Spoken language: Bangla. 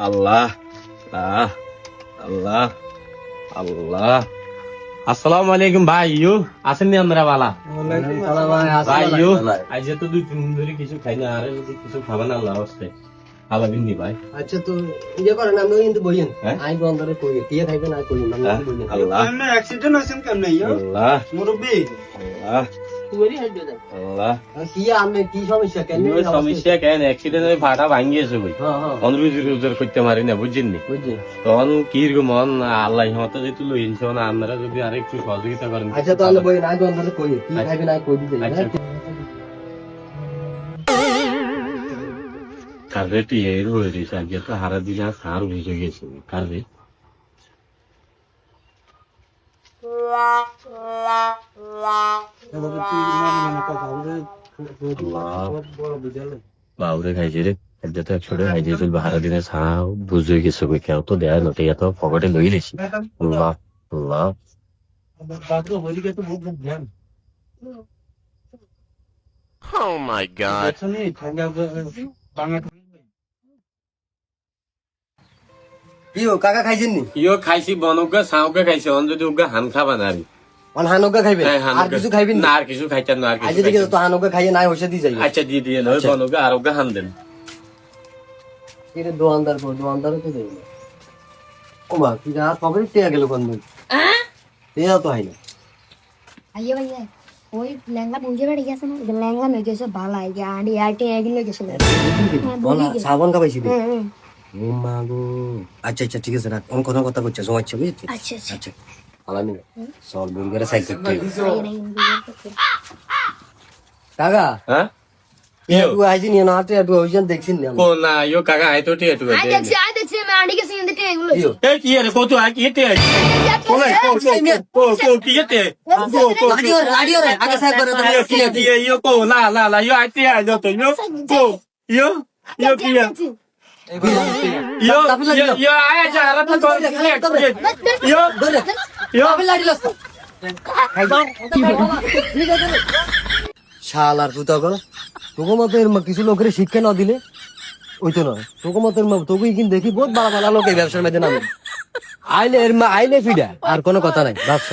আল্লাহ আল্লাহ আল্লাহ আল্লাহ। আসসালামু আলাইকুম ভাই। ইউ আছেন নি আমরা বালা? ভাই ইউ আজ তো 2-3 দিন ধরে কিছু খাই না, আর যদি কিছু খাবেন আল্লাহ হস্তে খাবার দিন ভাই। আচ্ছা তো ইয়ে করেন, আমি কিন্তু বইয়েন আই বন্ধরে কই দিয়ে খাইবেন আর কই না বইয়েন। আল্লাহ আমি অ্যাক্সিডেন্ট হইছেন কেমনে ইয়া আল্লাহ মুরব্বি? আল্লাহ তুই হাইজো দা আল্লাহ। কি আমি কি সমস্যা কেন ইউ সমস্যা কেন? অ্যাক্সিডেন্টে ভাটা ভাঙি গেছে ভাই। হ্যাঁ হ্যাঁ অনুরোধ করতে পারি না, বুঝছেন নি? বুঝছি। তখন কি মন আল্লাহ মতো যেহেতু লইনছ না, আপনারা যদি আর একটু সহযোগিতা করেন। আচ্ছা তো আমি বইয়েন আই বন্ধরে কই কি খাইবেন আর কই দিতে। আচ্ছা। কারে টিয়ের হয়ে গেছে আজকে, তো হারা দিন আর সার বুঝে গেছে কারে। বাউরে খাইছে রে, এদের তো 100 টাকা খাইছে চলবে, হারা দিনে সার বুঝে গেছে কই, কেউ তো দেয় নতে, এত পকেটে লই লেছি। আল্লাহ আল্লাহ। Oh my god. কি ও কাকা খাইছেন নি? ইও খাইছি বনগা সাউগা খাইছে, অন যদি উগা হান খাবা না রে। অন হানুকা খাইবেন হ্যাঁ, আর কিছু খাইবেন না, না? আর কিছু খাইতেন না, আর আজ কিছু দিকে খাইতেন তো না। হানুকা খাইয়ে নাই হইছে দি যাই। আচ্ছা দিয়ে দিয়ে নয় বনগা আর উগা হান দেন। এর দোয়ানদার কো দোয়ানদার তো দেই না। ও মা কি রাত পকেটে টিয়া গেল কোন দিন? টিয়া তো হয় না। അയ്യോ അയ്യോ പോയി ലെങ്ക പൂജ പഠിക്കാത്ത ലെങ്ക നോക്കിയ ബാലായി ആടി ആട്ടി ഏകിലേക്ക് বলা সাবান খাবাইছি দে। ও মা গো। আচ্ছা আচ্ছা ঠিক আছে রাখ, অন কথা কথা কইছে জমাচ্ছ বুঝছিস? আচ্ছা আচ্ছা আচ্ছা আলামি সল বুলগারে সাইড করতে কাকা হ্যাঁ ইও তুই আইছি নি না হাতে তুই ওইজন দেখছিস না কো না, ইও কাকা আই তো টিয়া টুয়া দে। আই দেখছি আমি আন্টিকে সিনতে এগুলো ইয়ো এই কি রে, কত আর কি তে? কোনে কো কি তে? কো রাডিও রাডিও রে আগে সাইড করে তো ইও কি ইও কো না না না, ইও আই তে আই তো ইও কো ইও ইও কি ইও ইও আয় যা রা তো ইও ধরে ইও আবে লাড়ি লস শালার পুতা গো তোকে মতো এর কিছু লোকের শিক্ষা না দিলে ওই তো নয়, তোকে মতো তোকে কিন্তু দেখি বহুত ভালো ভালো লোক এই ব্যবসার মধ্যে নামে আইলে এর আইলে ফিডা আর কোনো কথা নাই ভাবছ